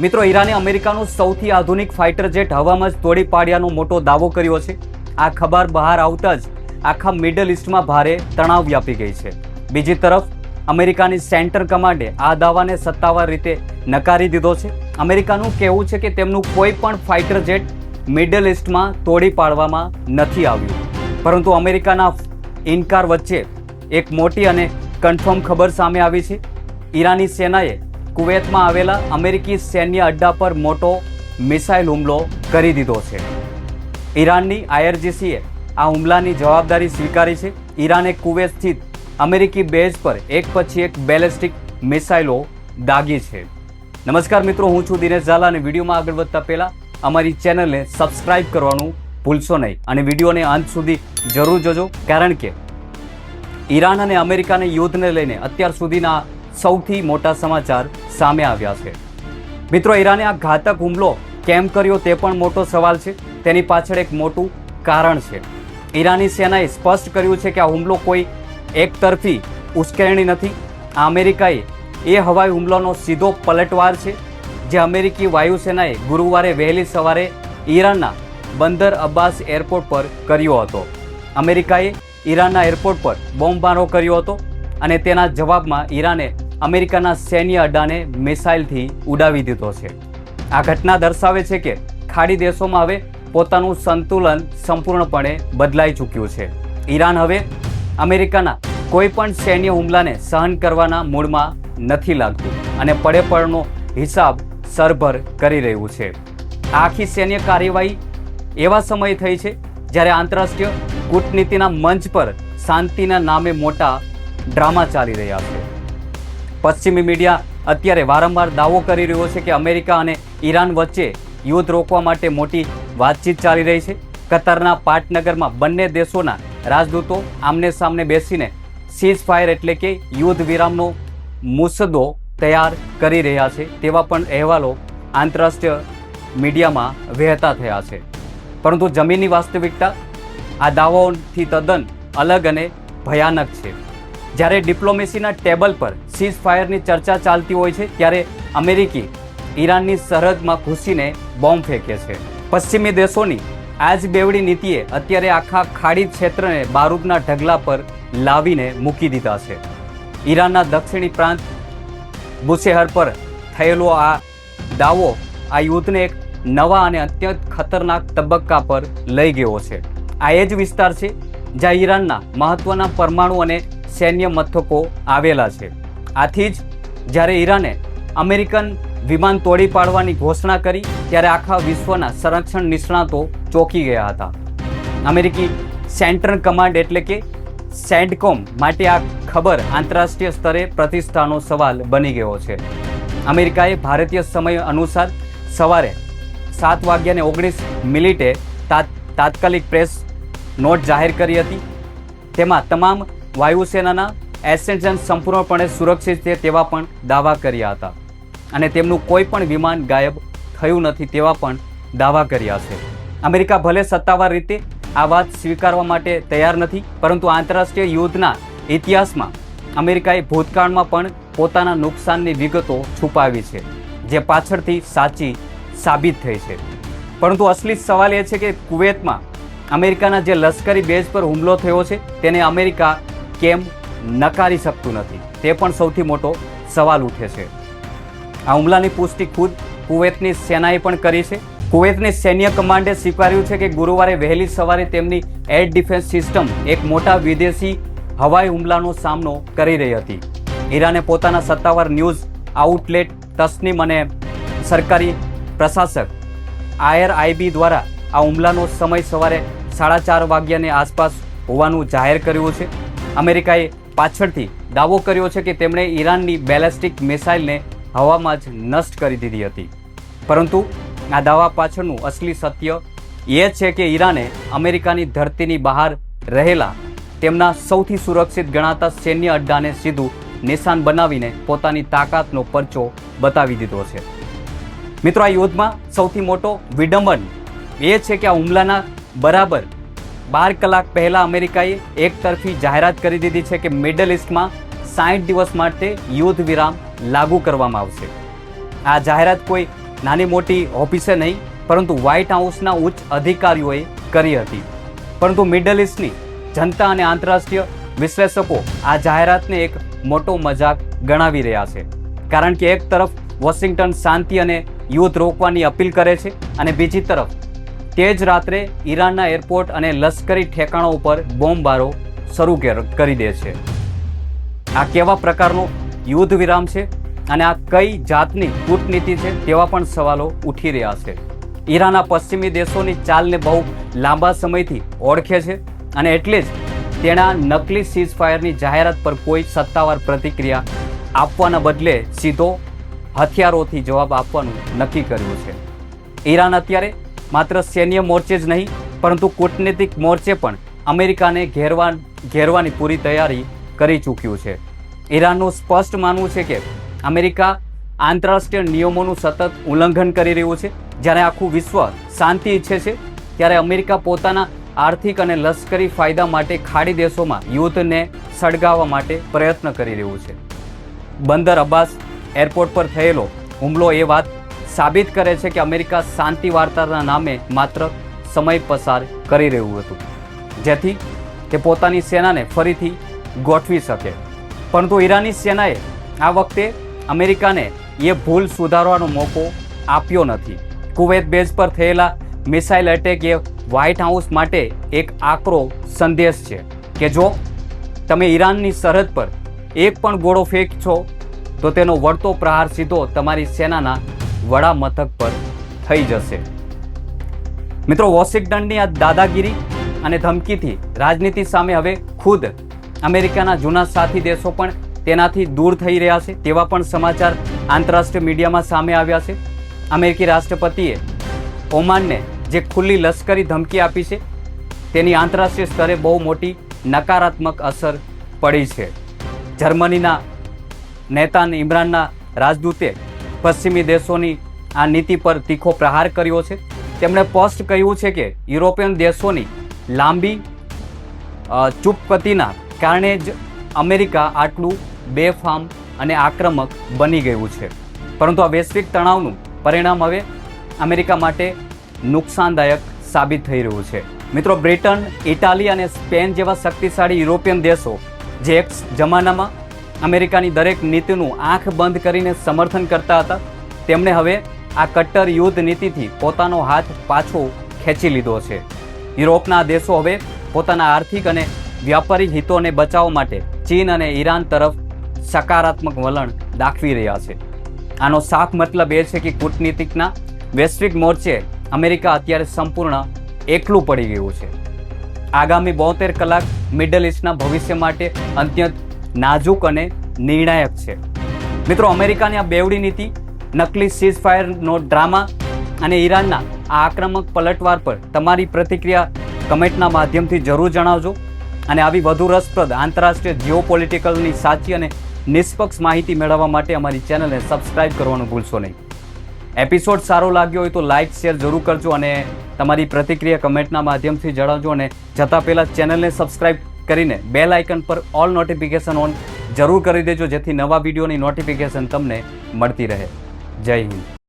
મિત્રો, ઈરાને અમેરિકાનું સૌથી આધુનિક ફાઇટર જેટ હવામાં જ તોડી પાડ્યાનો મોટો દાવો કર્યો છે. આ ખબર બહાર આવતા જ આખા મિડલ ઇસ્ટમાં ભારે તણાવ વ્યાપી ગઈ છે. બીજી તરફ અમેરિકાની સેન્ટ્રલ કમાન્ડે આ દાવાને સત્તાવાર રીતે નકારી દીધો છે. અમેરિકાનું કહેવું છે કે તેમનું કોઈ પણ ફાઇટર જેટ મિડલ ઇસ્ટમાં તોડી પાડવામાં નથી આવ્યું. પરંતુ અમેરિકાના ઇનકાર વચ્ચે એક મોટી અને કન્ફર્મ ખબર સામે આવી છે. ઈરાની સેનાએ કુવૈતમાં આવેલા અમેરિકી સૈન્ય અડ્ડા પર મોટો મિસાઇલ હુમલો કરી દીધો છે. ઈરાનની IRGCએ આ હુમલાની જવાબદારી સ્વીકારી છે. ઈરાને કુવૈત સ્થિત અમેરિકી બેઝ પર એક પછી એક બેલેસ્ટિક મિસાઇલો દાગી છે. નમસ્કાર મિત્રો, હું છું દિનેશ ઝાલા અને વિડીયોમાં આગળ વધતા પહેલા અમારી ચેનલને સબસ્ક્રાઇબ કરવાનું ભૂલશો નહીં અને વિડીયોને અંત સુધી જરૂર જોજો, કારણ કે ઈરાન અને અમેરિકાના યુદ્ધને લઈને અત્યાર સુધીના સૌથી મોટા સમાચાર સામે આવ્યા છે. મિત્રો, ઈરાને આ ઘાતક હુમલો કેમ કર્યો તે પણ મોટો સવાલ છે. તેની પાછળ એક મોટું કારણ છે. ઈરાની સેનાએ સ્પષ્ટ કર્યું છે કે આ હુમલો કોઈ એકતરફી ઉશ્કેરણી નથી. આ અમેરિકાએ એ હવાઈ હુમલાનો સીધો પલટવાર છે જે અમેરિકી વાયુસેનાએ ગુરુવારે વહેલી સવારે ઈરાનના બંદર અબ્બાસ એરપોર્ટ પર કર્યો હતો. અમેરિકાએ ઈરાનના એરપોર્ટ પર બોમ્બમારો કર્યો હતો અને તેના જવાબમાં ઈરાને અમેરિકાના સૈન્ય અડ્ડાને મિસાઇલથી ઉડાવી દીધો છે. આ ઘટના દર્શાવે છે કે ખાડી દેશોમાં હવે પોતાનું સંતુલન સંપૂર્ણપણે બદલાઈ ચૂક્યું છે. ઈરાન હવે અમેરિકાના કોઈ પણ સૈન્ય હુમલાને સહન કરવાના મૂડમાં નથી લાગતું અને પડે પડનો હિસાબ સરભર કરી રહ્યું છે. આ આખી સૈન્ય કાર્યવાહી એવા સમયે થઈ છે જ્યારે આંતરરાષ્ટ્રીય કૂટનીતિના મંચ પર શાંતિના નામે મોટા ડ્રામા ચાલી રહ્યા છે. પશ્ચિમી મીડિયા અત્યારે વારંવાર દાવો કરી રહ્યો છે કે અમેરિકા અને ઈરાન વચ્ચે યુદ્ધ રોકવા માટે મોટી વાતચીત ચાલી રહી છે. કતારના પાટનગરમાં બંને દેશોના રાજદૂતો આમને સામને બેસીને સીઝ ફાયર એટલે કે યુદ્ધ વિરામનો મુસદ્દો તૈયાર કરી રહ્યા છે તેવા પણ અહેવાલો આંતરરાષ્ટ્રીય મીડિયામાં વહેતા થયા છે. પરંતુ જમીનની વાસ્તવિકતા આ દાવાઓથી તદ્દન અલગ અને ભયાનક છે. જ્યારે ડિપ્લોમેસીના ટેબલ પર સીઝ ફાયરની ચર્ચા ચાલતી હોય છે ત્યારે અમેરિકી ઈરાનની સરહદમાં ઘૂસીને બોમ્બ ફેંકે છે. પશ્ચિમી દેશોની આ જ બેવડી નીતિએ અત્યારે આખા ખાડી ક્ષેત્રને બારૂદના ઢગલા પર લાવીને મૂકી દીધા છે. ઈરાનના દક્ષિણી પ્રાંત બુશેહર પર થયેલો આ દાવો આ યુદ્ધને એક નવા અને અત્યંત ખતરનાક તબક્કા પર લઈ ગયો છે. આ એ જ વિસ્તાર છે જ્યાં ઈરાનના મહત્વના પરમાણુ અને સૈન્ય મથકો આવેલા છે. આથી જ જ્યારે ઈરાને અમેરિકન વિમાન તોડી પાડવાની ઘોષણા કરી ત્યારે આખા વિશ્વના સંરક્ષણ નિષ્ણાતો ચોંકી ગયા હતા. અમેરિકી સેન્ટ્રલ કમાન્ડ એટલે કે સેન્ટકોમ માટે આ ખબર આંતરરાષ્ટ્રીય સ્તરે પ્રતિષ્ઠાનો સવાલ બની ગયો છે. અમેરિકાએ ભારતીય સમય અનુસાર સવારે 7:19 તાત્કાલિક પ્રેસ નોટ જાહેર કરી હતી. તેમાં તમામ વાયુસેનાના એસેન્જન સંપૂર્ણપણે સુરક્ષિત છે તેવા પણ દાવા કર્યા હતા અને તેમનું કોઈ પણ વિમાન ગાયબ થયું નથી તેવા પણ દાવા કર્યા છે. અમેરિકા ભલે સત્તાવાર રીતે આ વાત સ્વીકારવા માટે તૈયાર નથી, પરંતુ આંતરરાષ્ટ્રીય યુદ્ધના ઇતિહાસમાં અમેરિકાએ ભૂતકાળમાં પણ પોતાના નુકસાનની વિગતો છુપાવી છે જે પાછળથી સાચી સાબિત થઈ છે. પરંતુ અસલી સવાલ એ છે કે કુવૈતમાં અમેરિકાના જે લશ્કરી બેઝ પર હુમલો થયો છે તેને અમેરિકા કેમ નકારી શકતું નથી તે પણ સૌથી મોટો સવાલ ઉઠે છે. આ હુમલાની પુષ્ટિ ખુદ કુવૈતની સેનાએ પણ કરી છે. કુવૈતની સૈન્ય કમાન્ડે સ્વીકાર્યું છે કે ગુરુવારે વહેલી સવારે તેમની એર ડિફેન્સ સિસ્ટમ એક મોટા વિદેશી હવાઈ હુમલાનો સામનો કરી રહી હતી. ઈરાને પોતાના સત્તાવાર ન્યૂઝ આઉટલેટ તસ્નીમ અને સરકારી પ્રશાસક IRIB દ્વારા આ હુમલાનો સમય સવારે 4:30 વાગ્યાની આસપાસ હોવાનું જાહેર કર્યું છે. અમેરિકાએ પાછળથી દાવો કર્યો છે કે તેમણે ઈરાનની બેલેસ્ટિક મિસાઇલને હવામાં જ નષ્ટ કરી દીધી હતી. પરંતુ આ દાવા પાછળનું અસલી સત્ય એ છે કે ઈરાને અમેરિકાની ધરતીની બહાર રહેલા તેમના સૌથી સુરક્ષિત ગણાતા સૈન્ય અડ્ડાને સીધું નિશાન બનાવીને પોતાની તાકાતનો પરચો બતાવી દીધો છે. મિત્રો, આ યુદ્ધમાં સૌથી મોટો વિડંબન એ છે કે આ હુમલાના બરાબર 12 કલાક પહેલા અમેરિકાએ એકતરફી જાહેરાત કરી દીધી છે કે મિડલ ઇસ્ટમાં 60 દિવસ માટે યુદ્ધ વિરામ લાગુ કરવામાં આવશે. આ જાહેરાત કોઈ નાની મોટી ઓફિસે નહીં પરંતુ વ્હાઇટ હાઉસના ઉચ્ચ અધિકારીઓએ કરી હતી. પરંતુ મિડલ ઇસ્ટની જનતા અને આંતરરાષ્ટ્રીય વિશ્લેષકો આ જાહેરાતને એક મોટો મજાક ગણાવી રહ્યા છે. કારણ કે એક તરફ વોશિંગ્ટન શાંતિ અને યુદ્ધ રોકવાની અપીલ કરે છે અને બીજી તરફ તે જ રાત્રે ઈરાનના એરપોર્ટ અને લશ્કરી ઠેકાણો ઉપર બોમ્બબારો શરૂ કરી દે છે. આ કેવા પ્રકારનો યુદ્ધ વિરામ છે અને આ કઈ જાતની કૂટનીતિ છે તેવા પણ સવાલો ઉઠી રહ્યા છે. ઈરાન આ પશ્ચિમી દેશોની ચાલને બહુ લાંબા સમયથી ઓળખે છે અને એટલે જ તેણે આ નકલી સીઝફાયરની જાહેરાત પર કોઈ સત્તાવાર પ્રતિક્રિયા આપવાના બદલે સીધો હથિયારોથી જવાબ આપવાનું નક્કી કર્યું છે. ઈરાન અત્યારે માત્ર સૈન્ય મોરચે જ નહીં પરંતુ કૂટનીતિક મોરચે પણ અમેરિકાને ઘેરવાની પૂરી તૈયારી કરી ચૂક્યું છે. ઈરાનનું સ્પષ્ટ માનવું છે કે અમેરિકા આંતરરાષ્ટ્રીય નિયમોનું સતત ઉલ્લંઘન કરી રહ્યું છે. જ્યારે આખું વિશ્વ શાંતિ ઈચ્છે છે ત્યારે અમેરિકા પોતાના આર્થિક અને લશ્કરી ફાયદા માટે ખાડી દેશોમાં યુદ્ધને સળગાવવા માટે પ્રયત્ન કરી રહ્યું છે. બંદર અબ્બાસ એરપોર્ટ પર થયેલો હુમલો એ વાત સાબિત કરે છે કે અમેરિકા શાંતિ વાર્તાના નામે માત્ર સમય પસાર કરી રહ્યું હતું જેથી તે પોતાની સેનાને ફરીથી ગોઠવી શકે. પરંતુ ઈરાની સેનાએ આ વખતે અમેરિકાને એ ભૂલ સુધારવાનો મોકો આપ્યો નથી. કુવૈત બેઝ પર થયેલા મિસાઇલ એટેક એ વ્હાઇટ હાઉસ માટે એક આકરો સંદેશ છે કે જો તમે ઈરાનની સરહદ પર એક પણ ગોળો ફેંકશો તો તેનો વળતો પ્રહાર સીધો તમારી સેનાના વડા મથક પર થઈ જશે. મિત્રો, વોશિંગ્ટનની આ દાદાગીરી અને ધમકીથી રાજનીતિ સામે હવે ખુદ અમેરિકાના જૂના સાથી દેશો પણ તેનાથી દૂર થઈ રહ્યા છે તેવા પણ સમાચાર આંતરરાષ્ટ્રીય મીડિયામાં સામે આવ્યા છે. અમેરિકી રાષ્ટ્રપતિએ ઓમાનને જે ખુલ્લી લશ્કરી ધમકી આપી છે તેની આંતરરાષ્ટ્રીય સ્તરે બહુ મોટી નકારાત્મક અસર પડી છે. જર્મનીના નેતા ઇમરાનના રાજદૂતે પશ્ચિમી દેશોની આ નીતિ પર તીખો પ્રહાર કર્યો છે. તેમણે સ્પષ્ટ કહ્યું છે કે યુરોપિયન દેશોની લાંબી ચૂપકતીના કારણે જ અમેરિકા આટલું બેફામ અને આક્રમક બની ગયું છે. પરંતુ આ વૈશ્વિક તણાવનું પરિણામ હવે અમેરિકા માટે નુકસાનદાયક સાબિત થઈ રહ્યું છે. મિત્રો, બ્રિટન, ઇટાલી અને સ્પેન જેવા શક્તિશાળી યુરોપિયન દેશો જે એક જમાનામાં અમેરિકાની દરેક નીતિનું આંખ બંધ કરીને સમર્થન કરતા હતા તેમણે હવે આ કટ્ટર યુદ્ધ નીતિથી પોતાનો હાથ પાછો ખેંચી લીધો છે. યુરોપના દેશો હવે પોતાના આર્થિક અને વ્યાપારી હિતોને બચાવવા માટે ચીન અને ઈરાન તરફ સકારાત્મક વલણ દાખવી રહ્યા છે. આનો સાફ મતલબ એ છે કે કૂટનીતિકના વૈશ્વિક મોરચે અમેરિકા અત્યારે સંપૂર્ણ એકલું પડી ગયું છે. આગામી 72 કલાક મિડલ ઇસ્ટના ભવિષ્ય માટે અત્યંત નાજુક અને નિર્ણાયક છે. મિત્રો, અમેરિકાની આ બેવડી નીતિ, નકલી સીઝફાયરનો ડ્રામા અને ઈરાનના આ આક્રમક પલટવાર પર તમારી પ્રતિક્રિયા કમેન્ટના માધ્યમથી જરૂર જણાવજો. અને આવી વધુ રસપ્રદ આંતરરાષ્ટ્રીય જીઓપોલિટિકલની સાચી અને નિષ્પક્ષ માહિતી મેળવવા માટે અમારી ચેનલને સબસ્ક્રાઇબ કરવાનું ભૂલશો નહીં. એપિસોડ સારો લાગ્યો હોય તો લાઇક શેર જરૂર કરજો અને તમારી પ્રતિક્રિયા કમેન્ટના માધ્યમથી જણાવજો. અને જતાં પહેલાં ચેનલને સબસ્ક્રાઇબ કરીને બેલ આઇકન પર ઓલ નોટિફિકેશન ઓન જરૂર કરી દેજો જેથી નવા વિડીયોની નોટિફિકેશન તમને મળતી રહે. જય હિન્દ.